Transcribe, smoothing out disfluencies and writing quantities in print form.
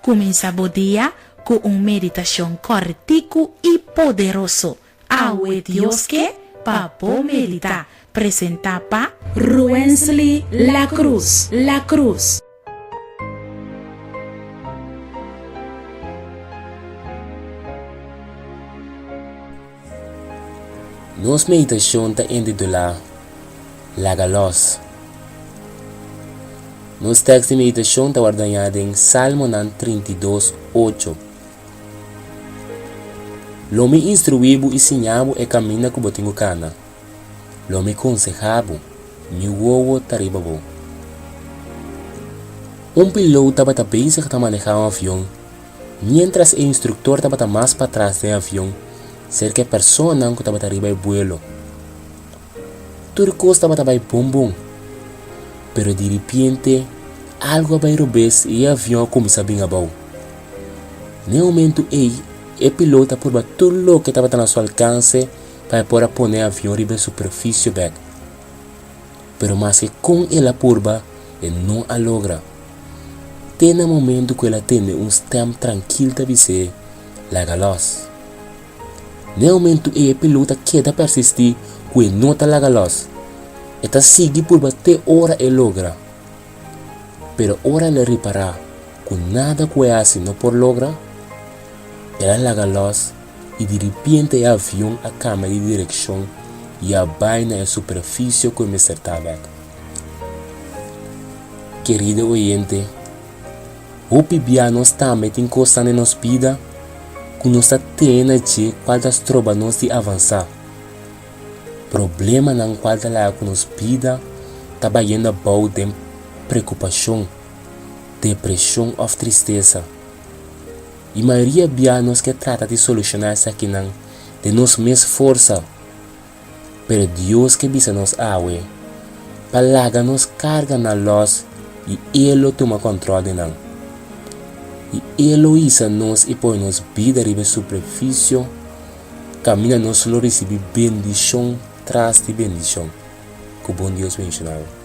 Comienza o dia com uma meditação cortico e poderoso. Awe Dios que papo medita. Presenta pa Ruensley La Cruz. La Cruz. Nossa meditação está intitulada Lagalos. Nosso texto de meditação está guardado em Salmo 32:8. Lo me instruibu e ensinavo e caminha que botinho cana. Lo me consejavo, mi wowo taribabo. Piloto estava bezig a manejar um avião, mientras o instructor estava mais para trás do avião, cerca de pessoa que estava arriba do vuelo. Tudo estava bom bom, pero de repente algo vai rubes e o avião começa a vir abaixo. No momento o piloto por tudo que estava a seu alcance para poder pôr o avião riba superfície back. Pero mas que com ela purba ele não a logra. Tem no momento que ela tem tempo tranquilo de dizer lagalos. No momento o piloto queda persistir que não está lagalos. Está sigue por até hora ele logra. Pero hora ele reparar que nada que hace não por logra. Ela lagalos e de repente o avião a cama de direção e a vaina na superfície como estava. Querido oyente, o pibiano está metendo costa na nossa vida, que nós temos de quantas trobas nós de avançar. Problema na qual lá que nos vida está indo a de preocupação, depressão ou tristeza. E a maioria bianos que trata de solucionar isso aqui não de nos mesma força. Pero Deus que bisa nos awe, palaga nos carga na luz e Ele toma controle de nós. E Ele isa nos e põe nos vida riba superfície, caminha nos lo receber bendição tras de bendição. Que bom Deus mencionava.